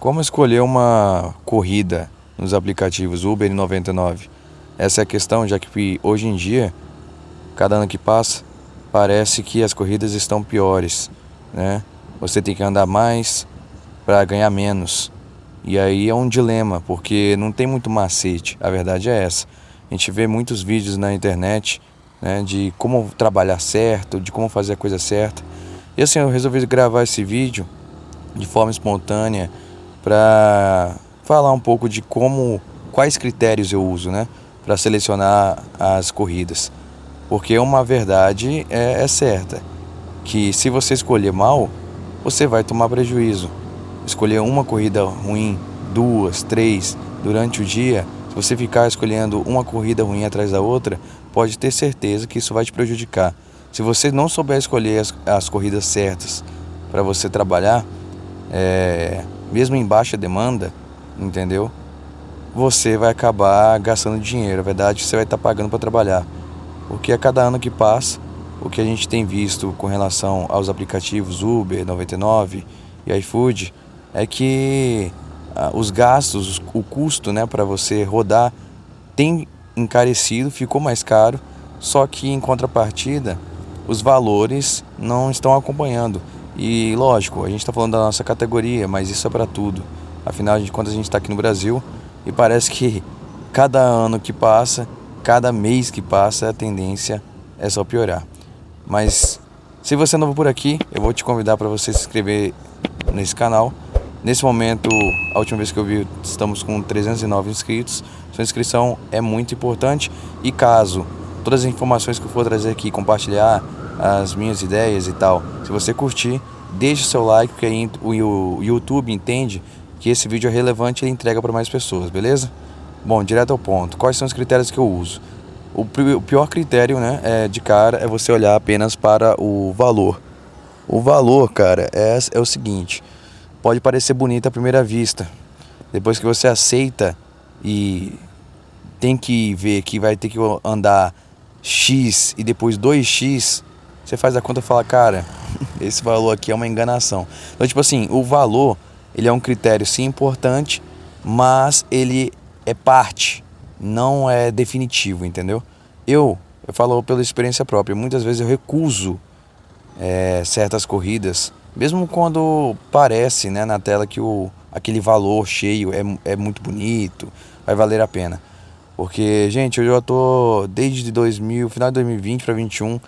Como escolher uma corrida nos aplicativos Uber e 99? Essa é a questão, já que hoje em dia, cada ano que passa, parece que as corridas estão piores, né? Você tem que andar mais para ganhar menos. E aí é um dilema, porque não tem muito macete, a verdade é essa. A gente vê muitos vídeos na internet, né, de como trabalhar certo, de como fazer a coisa certa. E assim, eu resolvi gravar esse vídeo de forma espontânea para falar um pouco de quais critérios eu uso, né, para selecionar as corridas. Porque uma verdade é certa, que se você escolher mal, você vai tomar prejuízo. Escolher uma corrida ruim, duas, três durante o dia, se você ficar escolhendo uma corrida ruim atrás da outra, pode ter certeza que isso vai te prejudicar. Se você não souber escolher as corridas certas para você trabalhar, mesmo em baixa demanda, entendeu? Você vai acabar gastando dinheiro. A verdade é que você vai estar pagando para trabalhar. Porque a cada ano que passa, o que a gente tem visto com relação aos aplicativos Uber, 99 e iFood, é que os gastos, o custo, né, para você rodar tem encarecido, ficou mais caro, só que em contrapartida, os valores não estão acompanhando. E lógico, a gente está falando da nossa categoria, mas isso é para tudo. Afinal de contas, a gente está aqui no Brasil e parece que cada ano que passa, cada mês que passa, a tendência é só piorar. Mas se você é novo por aqui, eu vou te convidar para você se inscrever nesse canal. Nesse momento, a última vez que eu vi, estamos com 309 inscritos. Sua inscrição é muito importante e caso todas as informações que eu for trazer aqui, compartilhar as minhas ideias e tal, se você curtir, deixe o seu like, porque aí o YouTube entende que esse vídeo é relevante e ele entrega para mais pessoas, beleza? Bom, direto ao ponto. Quais são os critérios que eu uso? O pior critério, né, de cara, é você olhar apenas para o valor. O valor, cara, é o seguinte: pode parecer bonito à primeira vista. Depois que você aceita e tem que ver que vai ter que andar X e depois 2x, você faz a conta e fala, cara, esse valor aqui é uma enganação. Então, tipo assim, o valor, ele é um critério sim importante, mas ele é parte, não é definitivo, entendeu? Eu falo pela experiência própria, muitas vezes eu recuso certas corridas, mesmo quando parece, né, na tela que aquele valor cheio é muito bonito, vai valer a pena. Porque, gente, eu já tô desde final de 2020 para 2021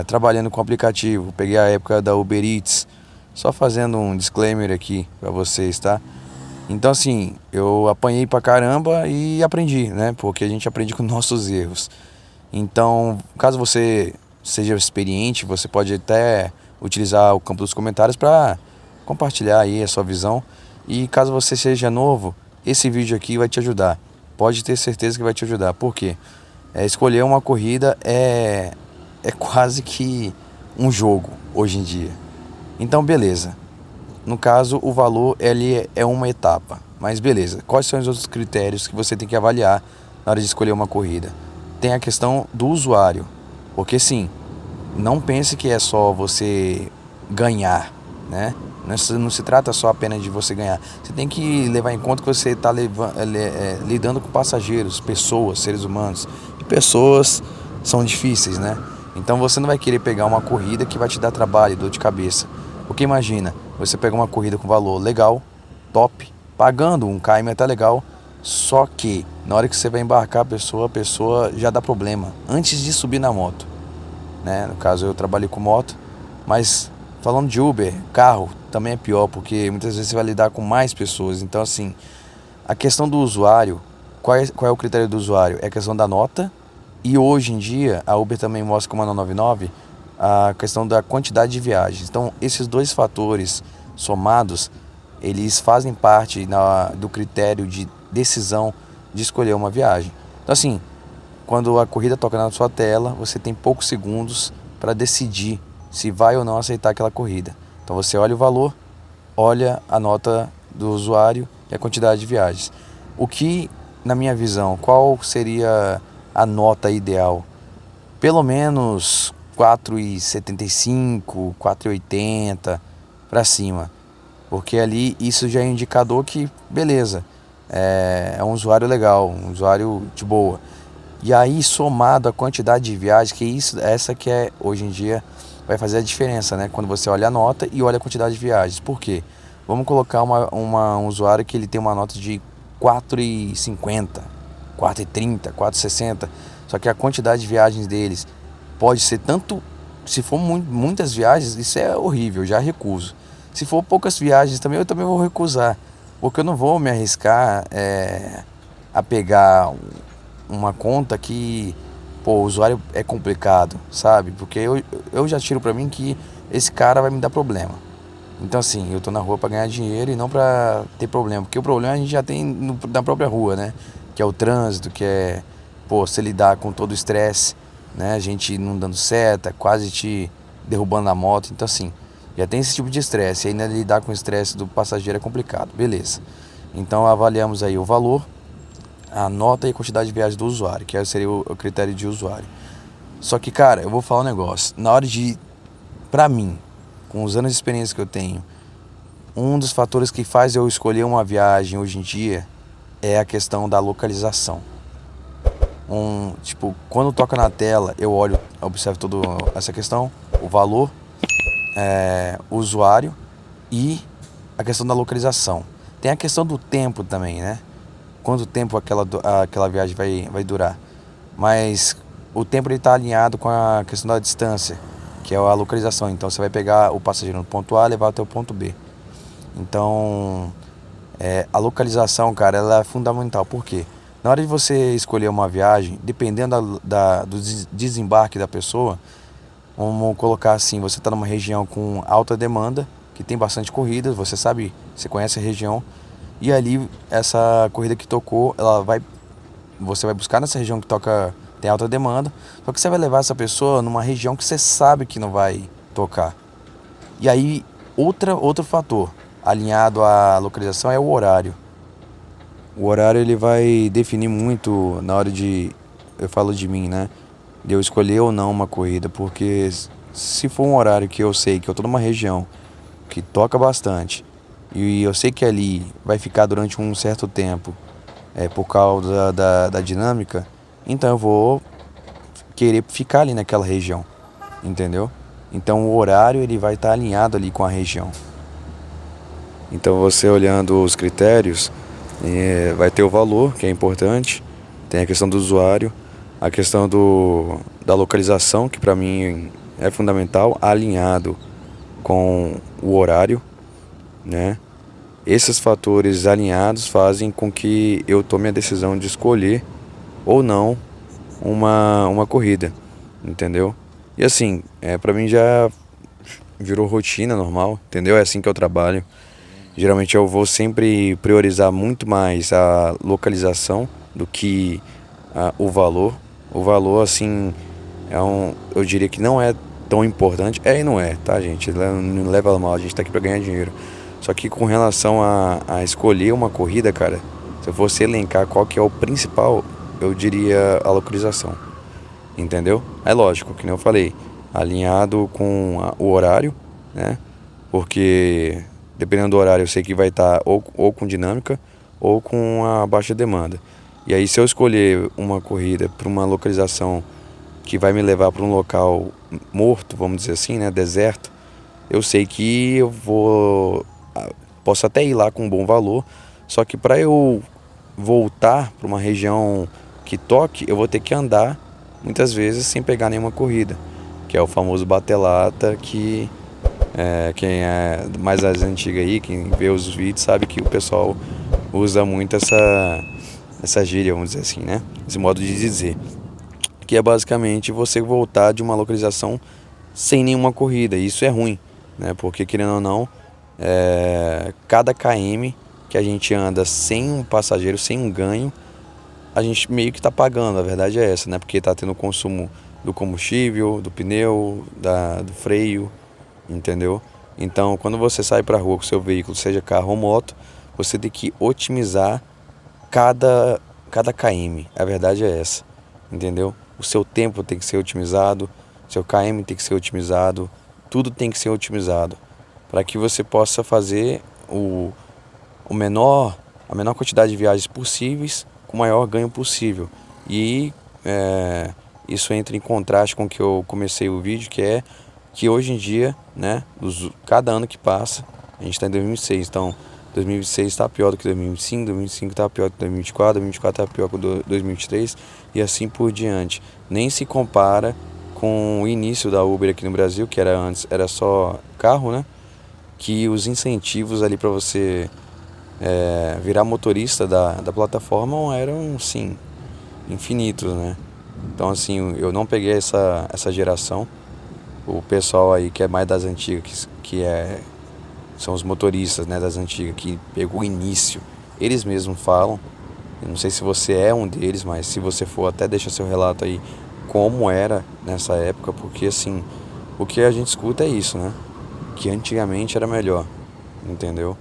trabalhando com aplicativo. Peguei a época da Uber Eats, só fazendo um disclaimer aqui para vocês, tá? Então, assim, eu apanhei pra caramba e aprendi, né? Porque a gente aprende com nossos erros. Então, caso você seja experiente, você pode até utilizar o campo dos comentários para compartilhar aí a sua visão. E caso você seja novo, esse vídeo aqui vai te ajudar. Pode ter certeza que vai te ajudar. Por quê? Escolher uma corrida é quase que um jogo hoje em dia. Então, beleza. No caso, o valor ele é uma etapa. Mas beleza, quais são os outros critérios que você tem que avaliar na hora de escolher uma corrida? Tem a questão do usuário. Porque sim, não pense que é só você ganhar, né? Não se trata só apenas de você ganhar. Você tem que levar em conta que você está lidando com passageiros, pessoas, seres humanos. E pessoas são difíceis, né? Então você não vai querer pegar uma corrida que vai te dar trabalho, dor de cabeça. Porque imagina, você pega uma corrida com valor legal, top, pagando um km até legal, só que na hora que você vai embarcar a pessoa já dá problema antes de subir na moto, né? No caso eu trabalhei com moto, mas falando de Uber, carro também é pior, porque muitas vezes você vai lidar com mais pessoas. Então assim, a questão do usuário, qual é o critério do usuário? É a questão da nota. E hoje em dia, a Uber também mostra como a 99 a questão da quantidade de viagens. Então, esses dois fatores somados, eles fazem parte do critério de decisão de escolher uma viagem. Então, assim, quando a corrida toca na sua tela, você tem poucos segundos para decidir se vai ou não aceitar aquela corrida. Então, você olha o valor, olha a nota do usuário e a quantidade de viagens. O que, na minha visão, qual seria a nota ideal? Pelo menos 4,75, 4,80 para cima. Porque ali isso já é indicador que, beleza, é um usuário legal, um usuário de boa. E aí, somado a quantidade de viagens, que isso, essa que é, hoje em dia, vai fazer a diferença, né? Quando você olha a nota e olha a quantidade de viagens. Por quê? Vamos colocar um usuário que ele tem uma nota de 4,50, 4,30, 4,60. Só que a quantidade de viagens deles pode ser tanto... Se for muitas viagens, isso é horrível, eu já recuso. Se for poucas viagens também, eu também vou recusar. Porque eu não vou me arriscar a pegar uma conta que, pô, o usuário é complicado, sabe? Porque eu já tiro pra mim que esse cara vai me dar problema. Então, assim, eu tô na rua pra ganhar dinheiro e não pra ter problema. Porque o problema a gente já tem na própria rua, né? Que é o trânsito, que é, pô, você lidar com todo o estresse, né? A gente não dando seta, quase te derrubando a moto. Então, assim, já tem esse tipo de estresse. E ainda lidar com o estresse do passageiro é complicado. Beleza. Então, avaliamos aí o valor, a nota e a quantidade de viagens do usuário, que seria o critério de usuário. Só que, cara, eu vou falar um negócio. Na hora de, pra mim, com os anos de experiência que eu tenho, um dos fatores que faz eu escolher uma viagem hoje em dia é a questão da localização. Tipo, quando toca na tela, eu olho, observo toda essa questão, o valor, o usuário e a questão da localização. Tem a questão do tempo também, né? Quanto tempo aquela viagem vai durar. Mas o tempo ele está alinhado com a questão da distância, que é a localização. Então você vai pegar o passageiro no ponto A e levar até o ponto B. Então a localização, cara, ela é fundamental. Por quê? Na hora de você escolher uma viagem, dependendo do desembarque da pessoa, vamos colocar assim, você está numa região com alta demanda, que tem bastante corridas, você sabe, você conhece a região, e ali essa corrida que tocou, você vai buscar nessa região que tem alta demanda, só que você vai levar essa pessoa numa região que você sabe que não vai tocar. E aí, outro fator alinhado à localização é o horário. O horário ele vai definir muito na hora eu falo de mim, né? De eu escolher ou não uma corrida, porque se for um horário que eu sei que eu tô numa região que toca bastante e eu sei que ali vai ficar durante um certo tempo, por causa da dinâmica, então eu vou querer ficar ali naquela região, entendeu? Então o horário ele vai estar alinhado ali com a região. Então você olhando os critérios, vai ter o valor, que é importante, tem a questão do usuário, a questão da localização, que para mim é fundamental, alinhado com o horário, né? Esses fatores alinhados fazem com que eu tome a decisão de escolher ou não uma corrida, entendeu? E assim, para mim já virou rotina normal, entendeu? É assim que eu trabalho. Geralmente eu vou sempre priorizar muito mais a localização do que o valor. O valor, assim, eu diria que não é tão importante. E não é, tá, gente? Não leva mal, a gente tá aqui pra ganhar dinheiro. Só que com relação a escolher uma corrida, cara, se eu fosse elencar qual que é o principal, eu diria a localização. Entendeu? É lógico, que nem eu falei, alinhado com o horário, né? Porque dependendo do horário eu sei que vai estar ou com dinâmica ou com a baixa demanda. E aí se eu escolher uma corrida para uma localização que vai me levar para um local morto, vamos dizer assim, né, deserto, eu sei que posso até ir lá com um bom valor, só que para eu voltar para uma região que toque, eu vou ter que andar muitas vezes sem pegar nenhuma corrida, que é o famoso batelata, que quem é mais das antigas aí, quem vê os vídeos, sabe que o pessoal usa muito essa gíria, vamos dizer assim, né? Esse modo de dizer. Que é basicamente você voltar de uma localização sem nenhuma corrida. E isso é ruim, né? Porque, querendo ou não, cada km que a gente anda sem um passageiro, sem um ganho, a gente meio que está pagando, a verdade é essa, né? Porque está tendo consumo do combustível, do pneu, do freio, entendeu? Então, quando você sai para a rua com seu veículo, seja carro ou moto, você tem que otimizar cada km. A verdade é essa, entendeu? O seu tempo tem que ser otimizado, seu km tem que ser otimizado, tudo tem que ser otimizado para que você possa fazer o menor, a menor quantidade de viagens possíveis com o maior ganho possível. E isso entra em contraste com o que eu comecei o vídeo, que é que hoje em dia, né, cada ano que passa, a gente está em 2006, então 2006 está pior do que 2025, 2025 está pior que 2024, 2024 está pior que 2023 e assim por diante. Nem se compara com o início da Uber aqui no Brasil, que era antes, era só carro, né? Que os incentivos ali para você virar motorista da plataforma eram, sim, infinitos, né? Então, assim, eu não peguei essa geração. O pessoal aí que é mais das antigas, são os motoristas, né, das antigas, que pegou o início. Eles mesmos falam. Eu não sei se você é um deles, mas se você for, até deixa seu relato aí como era nessa época, porque assim, o que a gente escuta é isso, né? Que antigamente era melhor, entendeu?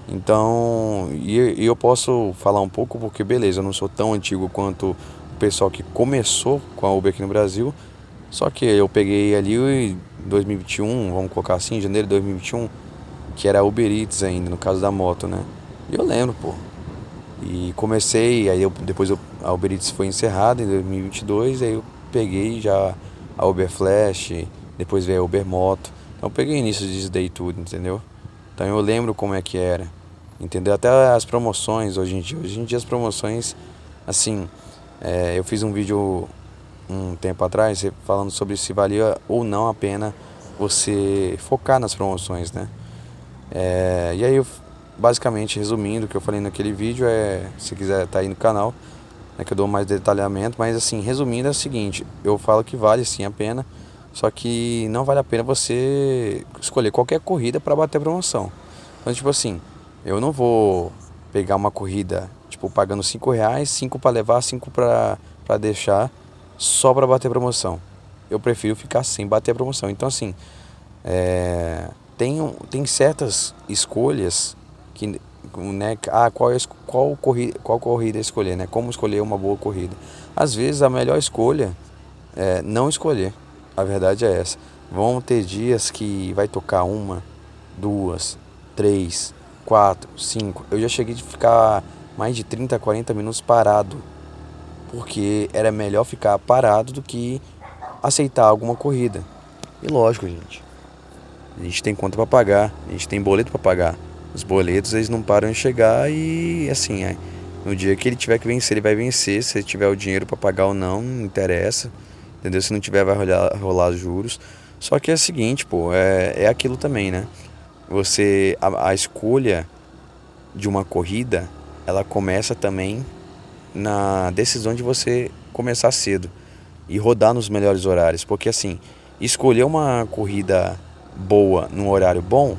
Então, e eu posso falar um pouco porque, beleza, eu não sou tão antigo quanto o pessoal que começou com a Uber aqui no Brasil, só que eu peguei ali em 2021, vamos colocar assim, janeiro de 2021, que era Uber Eats ainda, no caso da moto, né? E eu lembro, pô. E comecei, a Uber Eats foi encerrada em 2022, aí eu peguei já a Uber Flash, depois veio a Uber Moto. Então eu peguei início disso daí tudo, entendeu? Então eu lembro como é que era, entendeu? Até as promoções hoje em dia. Hoje em dia as promoções, assim, eu fiz um vídeo um tempo atrás falando sobre se valia ou não a pena você focar nas promoções, né? E aí, basicamente, resumindo o que eu falei naquele vídeo, se quiser tá aí no canal, né, que eu dou mais detalhamento, mas assim, resumindo é o seguinte, eu falo que vale sim a pena, só que não vale a pena você escolher qualquer corrida para bater promoção. Então, tipo assim, eu não vou pegar uma corrida, tipo, pagando R$ 5, 5 para levar, 5 para deixar, só para bater promoção. Eu prefiro ficar sem bater promoção. Então, assim, é, tem certas escolhas que, né, qual corrida escolher, né? Como escolher uma boa corrida. Às vezes a melhor escolha é não escolher. A verdade é essa. Vão ter dias que vai tocar uma, duas, três, quatro, cinco. Eu já cheguei de ficar mais de 30, 40 minutos parado, porque era melhor ficar parado do que aceitar alguma corrida. E lógico, gente. A gente tem conta para pagar, a gente tem boleto para pagar. Os boletos eles não param de chegar e assim, no dia que ele tiver que vencer, ele vai vencer. Se ele tiver o dinheiro para pagar ou não, não interessa. Entendeu? Se não tiver, vai rolar os juros. Só que é o seguinte, pô, é aquilo também, né? A escolha de uma corrida, ela começa também na decisão de você começar cedo e rodar nos melhores horários, porque assim, escolher uma corrida boa num horário bom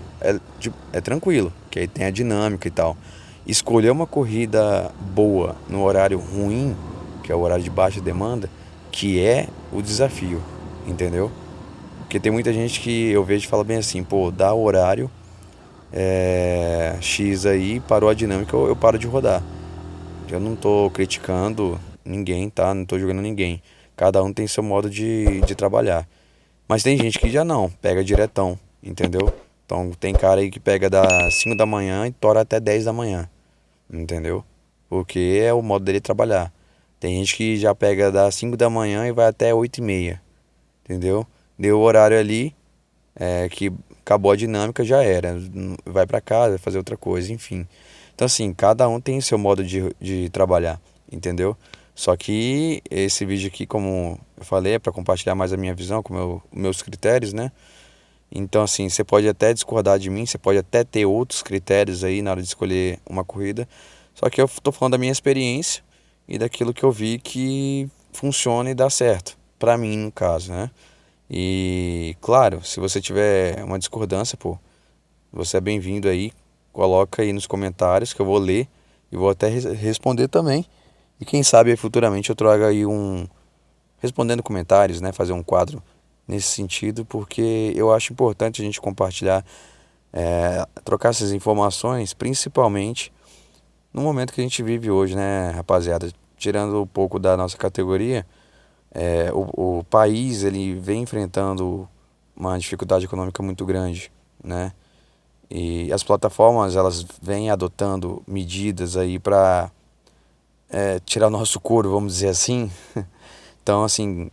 é tranquilo, que aí tem a dinâmica e tal. Escolher uma corrida boa no horário ruim, que é o horário de baixa demanda, que é o desafio, entendeu? Porque tem muita gente que eu vejo e fala bem assim, pô, dá o horário X aí, parou a dinâmica, eu paro de rodar. Eu não tô criticando ninguém, tá? Não tô julgando ninguém. Cada um tem seu modo de trabalhar. Mas tem gente que já não, pega diretão, entendeu? Então tem cara aí que pega das 5 da manhã e tora até 10 da manhã, entendeu? Porque é o modo dele trabalhar. Tem gente que já pega das 5 da manhã e vai até 8h30, entendeu? Deu o horário ali, que acabou a dinâmica, já era. Vai pra casa, vai fazer outra coisa, enfim. Então assim, cada um tem seu modo de trabalhar, entendeu? Só que esse vídeo aqui, como eu falei, é para compartilhar mais a minha visão, com meus critérios, né? Então assim, você pode até discordar de mim, você pode até ter outros critérios aí na hora de escolher uma corrida. Só que eu tô falando da minha experiência e daquilo que eu vi que funciona e dá certo, pra mim no caso, né? E claro, se você tiver uma discordância, pô, você é bem-vindo aí. Coloca aí nos comentários que eu vou ler e vou até responder também. E quem sabe futuramente eu trago aí respondendo comentários, né, fazer um quadro nesse sentido, porque eu acho importante a gente compartilhar, trocar essas informações, principalmente no momento que a gente vive hoje, né, rapaziada? Tirando um pouco da nossa categoria, o país ele vem enfrentando uma dificuldade econômica muito grande, né? E as plataformas, elas vêm adotando medidas aí para tirar o nosso couro, vamos dizer assim. Então, assim,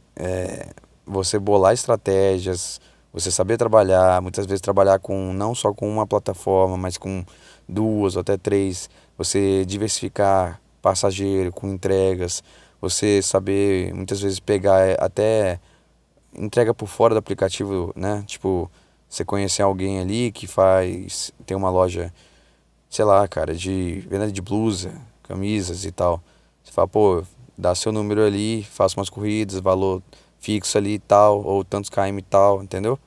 você bolar estratégias, você saber trabalhar, muitas vezes trabalhar com não só com uma plataforma, mas com duas ou até três, você diversificar passageiro com entregas, você saber muitas vezes pegar até entrega por fora do aplicativo, né? Tipo, você conhecer alguém ali que tem uma loja, sei lá, cara, de venda de blusa, camisas e tal. Você fala, pô, dá seu número ali, faça umas corridas, valor fixo ali e tal, ou tantos km e tal, entendeu?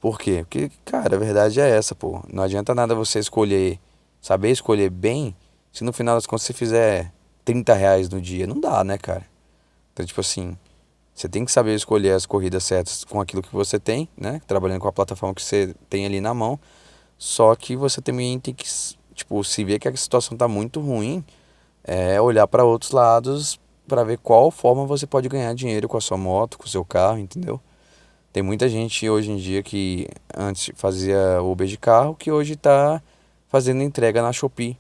Por quê? Porque, cara, a verdade é essa, pô. Não adianta nada você saber escolher bem, se no final das contas você fizer R$ 30 no dia. Não dá, né, cara? Então, tipo assim, você tem que saber escolher as corridas certas com aquilo que você tem, né? Trabalhando com a plataforma que você tem ali na mão. Só que você também tem que, tipo, se ver que a situação tá muito ruim, olhar para outros lados para ver qual forma você pode ganhar dinheiro com a sua moto, com o seu carro, entendeu? Tem muita gente hoje em dia que antes fazia Uber de carro, que hoje está fazendo entrega na Shopee,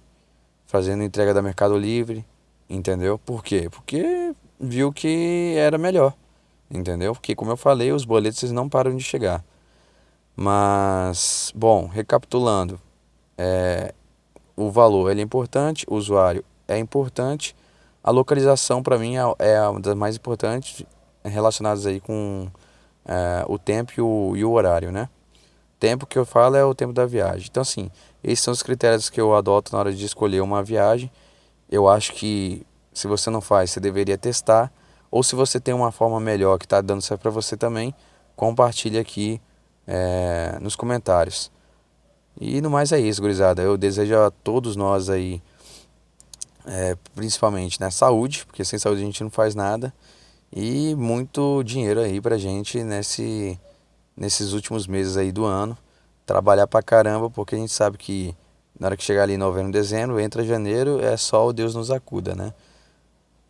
fazendo entrega da Mercado Livre, entendeu? Por quê? Porque viu que era melhor, entendeu? Porque, como eu falei, os boletos eles não param de chegar. Mas, bom, recapitulando, o valor ele é importante, o usuário é importante, a localização para mim é uma das mais importantes relacionadas aí com o tempo e o horário, né? Tempo que eu falo é o tempo da viagem. Então, assim, esses são os critérios que eu adoto na hora de escolher uma viagem. Eu acho que se você não faz, você deveria testar. Ou se você tem uma forma melhor que está dando certo para você também, compartilhe aqui nos comentários. E no mais é isso, gurizada. Eu desejo a todos nós aí, principalmente, né, saúde, porque sem saúde a gente não faz nada. E muito dinheiro aí pra gente nesses últimos meses aí do ano. Trabalhar pra caramba, porque a gente sabe que na hora que chegar ali novembro, dezembro, entra janeiro, é só o Deus nos acuda, né?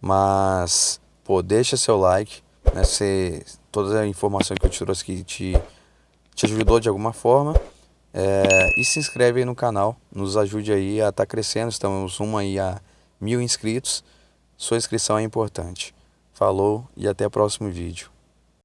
Mas, pô, deixa seu like, né? Toda a informação que eu te trouxe aqui te ajudou de alguma forma. E se inscreve aí no canal, nos ajude aí a estar crescendo. Estamos rumo aí a 1.000 inscritos. Sua inscrição é importante. Falou e até o próximo vídeo.